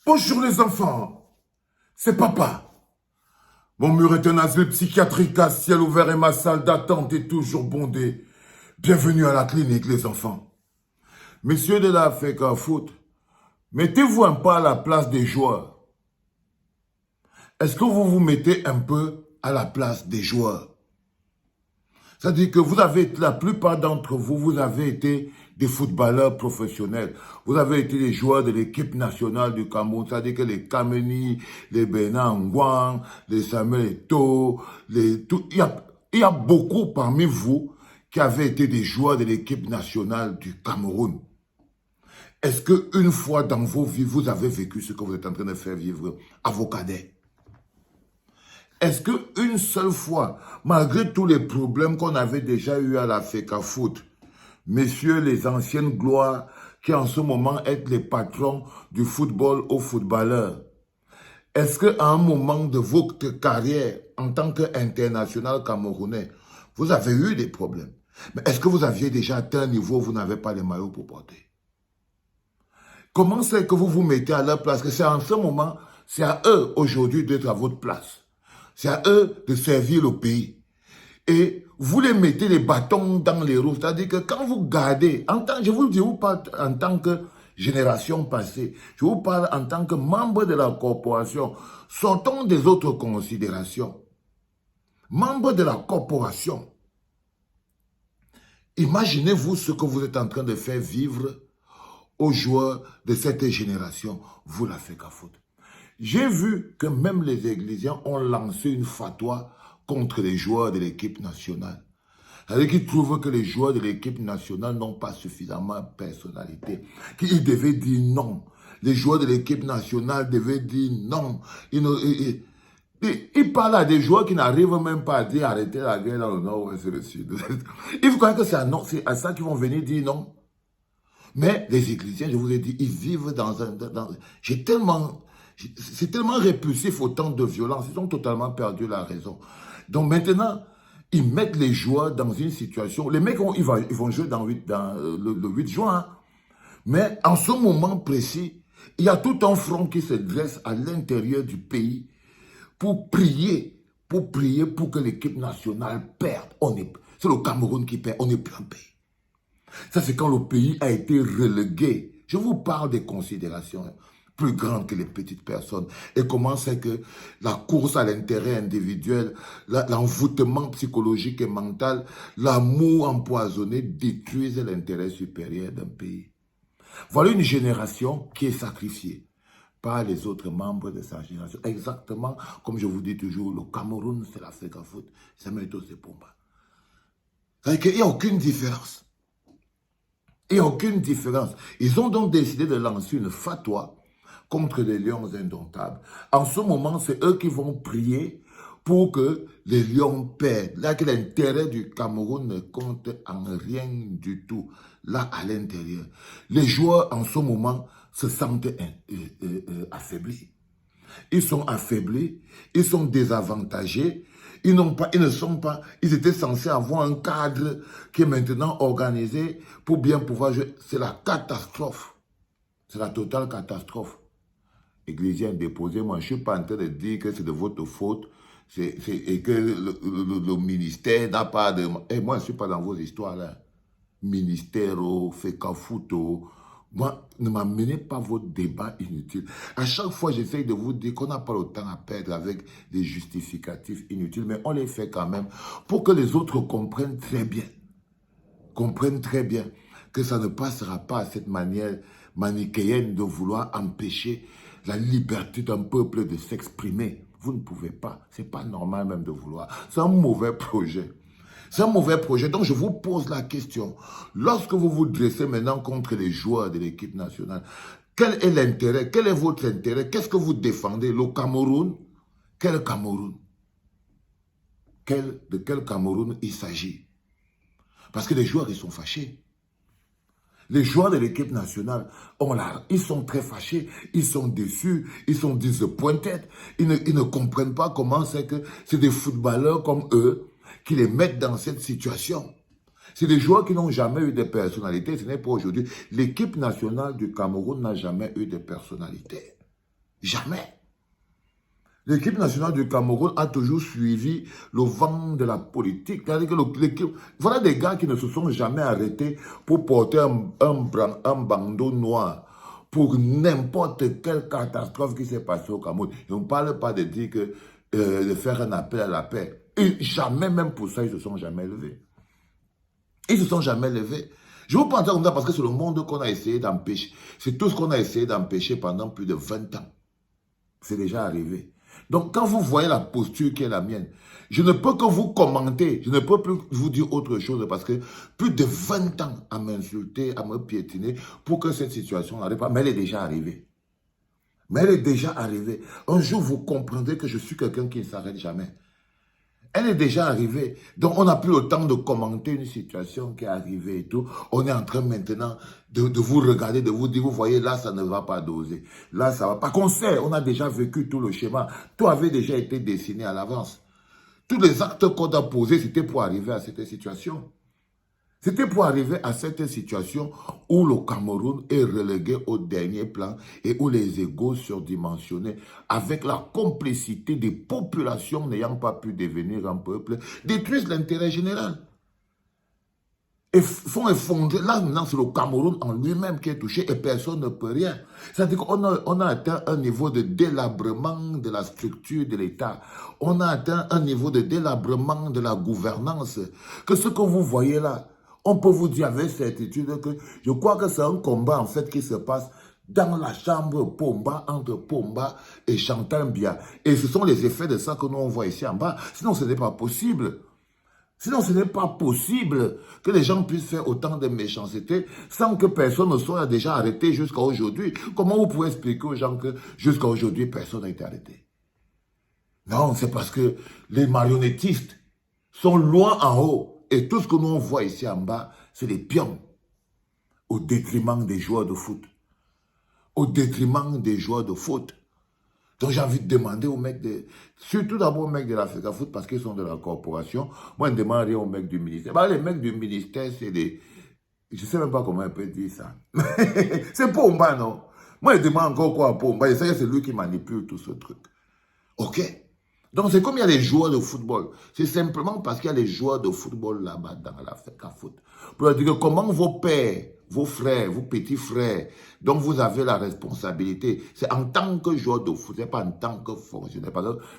Bonjour les enfants, c'est papa. Mon mur est un asile psychiatrique à ciel ouvert et ma salle d'attente est toujours bondée. Bienvenue à la clinique les enfants. Messieurs de la FECA Foot, mettez-vous un peu à la place des joueurs. Est-ce que vous vous mettez un peu à la place des joueurs? C'est-à-dire que vous avez, la plupart d'entre vous, vous avez été des footballeurs professionnels. Vous avez été les joueurs de l'équipe nationale du Cameroun. C'est-à-dire que les Kameni, les Bernard Ngouang, les Samuel Eto'o, il y a beaucoup parmi vous qui avaient été des joueurs de l'équipe nationale du Cameroun. Est-ce qu'une fois dans vos vies, vous avez vécu ce que vous êtes en train de faire vivre à vos cadets? Est-ce qu'une seule fois, malgré tous les problèmes qu'on avait déjà eu à la FECA Foot, messieurs les anciennes gloires qui en ce moment êtes les patrons du football aux footballeurs, est-ce qu'à un moment de votre carrière en tant qu'international camerounais, vous avez eu des problèmes? Mais est-ce que vous aviez déjà atteint un niveau où vous n'avez pas les maillots pour porter? Comment c'est que vous vous mettez à leur place? Que c'est en ce moment, c'est à eux aujourd'hui d'être à votre place. C'est à eux de servir le pays. Et vous les mettez les bâtons dans les roues. C'est-à-dire que quand vous gardez, je vous parle en tant que génération passée, je vous parle en tant que membre de la corporation. Sortons des autres considérations. Membre de la corporation. Imaginez-vous ce que vous êtes en train de faire vivre aux joueurs de cette génération. Vous la faites qu'à faute. J'ai vu que même les Églisiens ont lancé une fatwa contre les joueurs de l'équipe nationale. C'est-à-dire qu'ils trouvent que les joueurs de l'équipe nationale n'ont pas suffisamment de personnalité. Qu'ils devaient dire non. Les joueurs de l'équipe nationale devaient dire non. Ils parlent à des joueurs qui n'arrivent même pas à dire arrêtez la guerre dans le nord ou c'est le sud. Ils croient que c'est à ça qu'ils vont venir dire non. Mais les Églisiens, je vous ai dit, ils vivent c'est tellement répulsif autant de violence. Ils ont totalement perdu la raison. Donc maintenant, ils mettent les joueurs dans une situation. Les mecs, ils vont jouer le 8 juin. Hein. Mais en ce moment précis, il y a tout un front qui se dresse à l'intérieur du pays pour prier pour que l'équipe nationale perde. C'est le Cameroun qui perd. On n'est plus un pays. Ça, c'est quand le pays a été relégué. Je vous parle des considérations plus grandes que les petites personnes. Et comment c'est que la course à l'intérêt individuel, l'envoûtement psychologique et mental, l'amour empoisonné détruisent l'intérêt supérieur d'un pays. Voilà une génération qui est sacrifiée par les autres membres de sa génération. Exactement comme je vous dis toujours, le Cameroun, c'est la FECA Foot. Samuel Eto'o, c'est Pomba. C'est-à-dire qu'il n'y a aucune différence. Il n'y a aucune différence. Ils ont donc décidé de lancer une fatwa contre les lions indomptables. En ce moment, c'est eux qui vont prier pour que les lions perdent. Là, que l'intérêt du Cameroun ne compte en rien du tout. Là, à l'intérieur. Les joueurs, en ce moment, se sentent affaiblis. Ils sont affaiblis, ils sont désavantagés. Ils étaient censés avoir un cadre qui est maintenant organisé pour bien pouvoir jouer. C'est la catastrophe. C'est la totale catastrophe. Églisiens déposés, moi je ne suis pas en train de dire que c'est de votre faute et que le ministère n'a pas de... Et moi je ne suis pas dans vos histoires là. Ministère, FECA Foot, moi, ne m'amenez pas votre débat inutile. À chaque fois, j'essaye de vous dire qu'on n'a pas le temps à perdre avec des justificatifs inutiles, mais on les fait quand même pour que les autres comprennent très bien que ça ne passera pas à cette manière manichéenne de vouloir empêcher la liberté d'un peuple de s'exprimer. Vous ne pouvez pas. Ce n'est pas normal même de vouloir. C'est un mauvais projet. C'est un mauvais projet. Donc, je vous pose la question. Lorsque vous vous dressez maintenant contre les joueurs de l'équipe nationale, quel est l'intérêt? Quel est votre intérêt? Qu'est-ce que vous défendez? Le Cameroun? Quel Cameroun? De quel Cameroun il s'agit? Parce que les joueurs, ils sont fâchés. Les joueurs de l'équipe nationale, ils sont très fâchés, ils sont déçus, ils sont disappointed. Ils ne comprennent pas comment c'est que c'est des footballeurs comme eux qui les mettent dans cette situation. C'est des joueurs qui n'ont jamais eu de personnalité, ce n'est pas aujourd'hui. L'équipe nationale du Cameroun n'a jamais eu de personnalité. Jamais. L'équipe nationale du Cameroun a toujours suivi le vent de la politique. Voilà des gars qui ne se sont jamais arrêtés pour porter un bandeau noir pour n'importe quelle catastrophe qui s'est passée au Cameroun. Je ne parle pas de dire que de faire un appel à la paix. Et jamais, même pour ça, ils ne se sont jamais levés. Ils ne se sont jamais levés. Je vous parle comme ça parce que c'est le monde qu'on a essayé d'empêcher. C'est tout ce qu'on a essayé d'empêcher pendant plus de 20 ans. C'est déjà arrivé. Donc, quand vous voyez la posture qui est la mienne, je ne peux que vous commenter, je ne peux plus vous dire autre chose parce que plus de 20 ans à m'insulter, à me piétiner pour que cette situation n'arrive pas, mais elle est déjà arrivée. Mais elle est déjà arrivée. Un jour, vous comprendrez que je suis quelqu'un qui ne s'arrête jamais. Elle est déjà arrivée. Donc, on n'a plus le temps de commenter une situation qui est arrivée et tout. On est en train maintenant de vous regarder, de vous dire, vous voyez, là, ça ne va pas doser. Là, ça va pas. Qu'on sait, on a déjà vécu tout le schéma. Tout avait déjà été dessiné à l'avance. Tous les actes qu'on a posés, c'était pour arriver à cette situation. C'était pour arriver à cette situation où le Cameroun est relégué au dernier plan et où les égos surdimensionnés, avec la complicité des populations n'ayant pas pu devenir un peuple, détruisent l'intérêt général. Et font effondrer. Là, maintenant, c'est le Cameroun en lui-même qui est touché et personne ne peut rien. C'est-à-dire qu'on a atteint un niveau de délabrement de la structure de l'État. On a atteint un niveau de délabrement de la gouvernance. Que ce que vous voyez là, on peut vous dire avec certitude que je crois que c'est un combat en fait qui se passe dans la chambre Pomba, entre Pomba et Chantal Biya. Et ce sont les effets de ça que nous on voit ici en bas. Sinon, ce n'est pas possible. Sinon, ce n'est pas possible que les gens puissent faire autant de méchanceté sans que personne ne soit déjà arrêté jusqu'à aujourd'hui. Comment vous pouvez expliquer aux gens que jusqu'à aujourd'hui, personne n'a été arrêté? Non, c'est parce que les marionnettistes sont loin en haut. Et tout ce que nous on voit ici en bas, c'est des pions au détriment des joueurs de foot. Au détriment des joueurs de foot. Donc j'ai envie de demander aux mecs, surtout d'abord aux mecs de l'Africa Foot parce qu'ils sont de la corporation. Moi, je ne demande rien aux mecs du ministère. Bah, les mecs du ministère, c'est des... Je ne sais même pas comment on peut dire ça. C'est Pomba, non? Moi, je demande encore quoi à Pomba. Et ça, c'est lui qui manipule tout ce truc. OK? Donc, c'est comme il y a les joueurs de football. C'est simplement parce qu'il y a les joueurs de football là-bas dans l'Africa Foot. Pour leur dire que comment vos pères, vos frères, vos petits frères, dont vous avez la responsabilité, c'est en tant que joueur de foot, c'est pas en tant que fonctionnaire.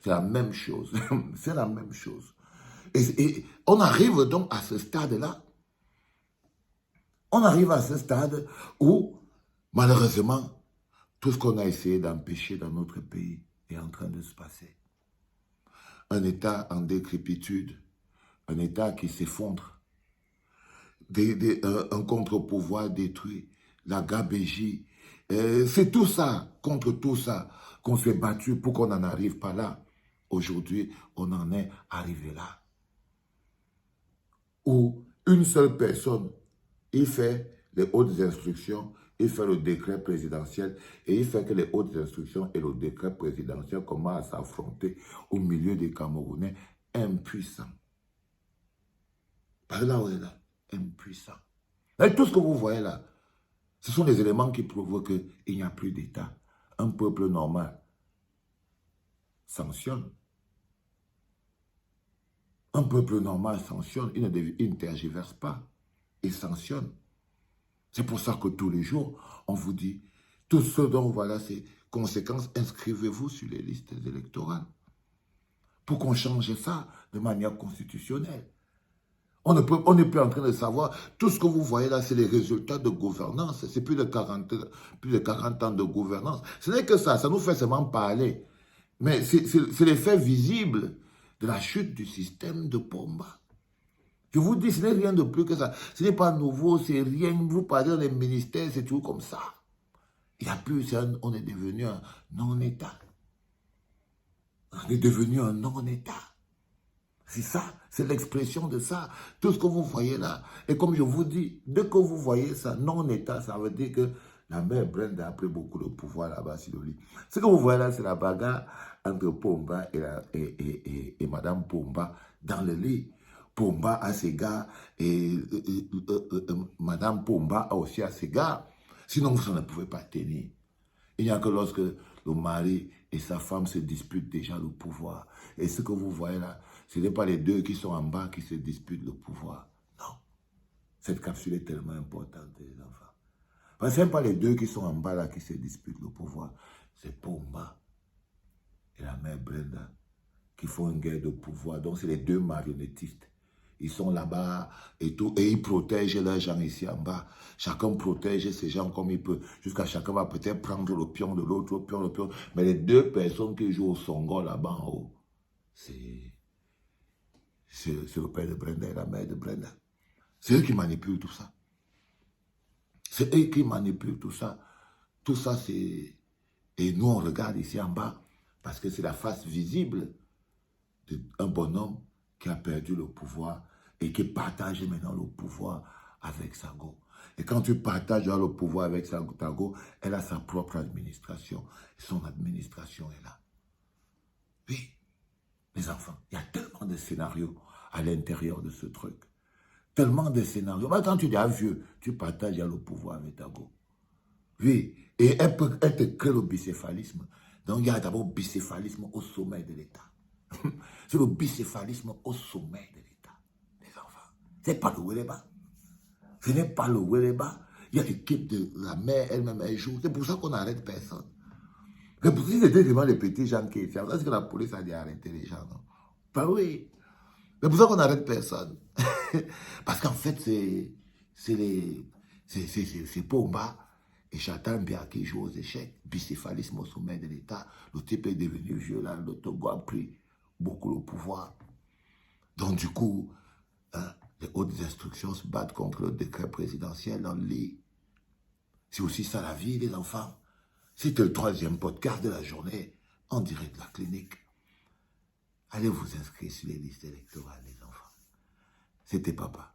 C'est la même chose. C'est la même chose. Et on arrive donc à ce stade-là. On arrive à ce stade où, malheureusement, tout ce qu'on a essayé d'empêcher dans notre pays est en train de se passer. Un État en décrépitude, un État qui s'effondre, un contre-pouvoir détruit, la gabégie. C'est tout ça, contre tout ça, qu'on s'est battu pour qu'on n'en arrive pas là. Aujourd'hui, on en est arrivé là. Où une seule personne, il fait les hautes instructions, il fait le décret présidentiel et il fait que les hautes instructions et le décret présidentiel commencent à s'affronter au milieu des Camerounais impuissants. Par là où on est là, impuissants. Et tout ce que vous voyez là, ce sont des éléments qui prouvent qu'il n'y a plus d'État. Un peuple normal sanctionne. Un peuple normal sanctionne, il ne tergiverse pas, il sanctionne. C'est pour ça que tous les jours, on vous dit, tout ce dont voilà ces conséquences, inscrivez-vous sur les listes électorales. Pour qu'on change ça de manière constitutionnelle. On n'est plus en train de savoir, tout ce que vous voyez là, c'est les résultats de gouvernance. C'est plus de 40 ans de gouvernance. Ce n'est que ça nous fait seulement parler. Mais c'est l'effet visible de la chute du système de Pomba. Je vous dis, ce n'est rien de plus que ça. Ce n'est pas nouveau, c'est rien. Vous parlez dans les ministères, c'est toujours comme ça. Il n'y a plus, on est devenu un non-État. On est devenu un non-État. C'est ça, c'est l'expression de ça. Tout ce que vous voyez là. Et comme je vous dis, dès que vous voyez ça, non-État, ça veut dire que la mère Brenda a pris beaucoup de pouvoir là-bas sur le lit. Ce que vous voyez là, c'est la bagarre entre Pomba et Madame Pomba dans le lit. Pomba a ses gars et Madame Pomba a aussi ses gars. Sinon, vous ne pouvez pas tenir. Il n'y a que lorsque le mari et sa femme se disputent déjà le pouvoir. Et ce que vous voyez là, ce n'est pas les deux qui sont en bas qui se disputent le pouvoir. Non. Cette capsule est tellement importante, les enfants. Parce que ce n'est pas les deux qui sont en bas là qui se disputent le pouvoir. C'est Pomba et la mère Brenda qui font une guerre de pouvoir. Donc, c'est les deux marionnettistes. Ils sont là-bas et tout. Et ils protègent leurs gens ici en bas. Chacun protège ses gens comme il peut. Jusqu'à chacun va peut-être prendre le pion de l'autre, le pion. Mais les deux personnes qui jouent au songo là-bas en haut, c'est le père de Brenda et la mère de Brenda. C'est eux qui manipulent tout ça. C'est eux qui manipulent tout ça. Tout ça, c'est... Et nous, on regarde ici en bas parce que c'est la face visible d'un bonhomme qui a perdu le pouvoir et qui partage maintenant le pouvoir avec Sango. Et quand tu partages le pouvoir avec Sango, elle a sa propre administration. Son administration est là. Oui, mes enfants, il y a tellement de scénarios à l'intérieur de ce truc. Tellement de scénarios. Mais quand tu es vieux, tu partages le pouvoir avec Sango. Oui, et elle te crée le bicéphalisme. Donc il y a d'abord le bicéphalisme au sommet de l'État. C'est le bicéphalisme au sommet de l'État, les enfants. Ce n'est pas le Wéleba. Ce n'est pas le Wéleba. Il y a l'équipe de la mère elle-même, elle joue. C'est pour ça qu'on n'arrête personne. C'est pour ça que c'était vraiment les petits gens qui étaient. C'est que la police a dit arrêter les gens, non? Bah oui. C'est pour ça qu'on n'arrête personne. Parce qu'en fait, c'est Pomba et Chatan Bia qui jouent aux échecs. Bicéphalisme au sommet de l'État. Le type est devenu violent. Le Togo a pris beaucoup le pouvoir. Donc du coup, hein, les hautes instructions se battent contre le décret présidentiel dans le lit. C'est aussi ça la vie, les enfants. C'était le 3e podcast de la journée, en direct de la clinique. Allez vous inscrire sur les listes électorales, les enfants. C'était papa.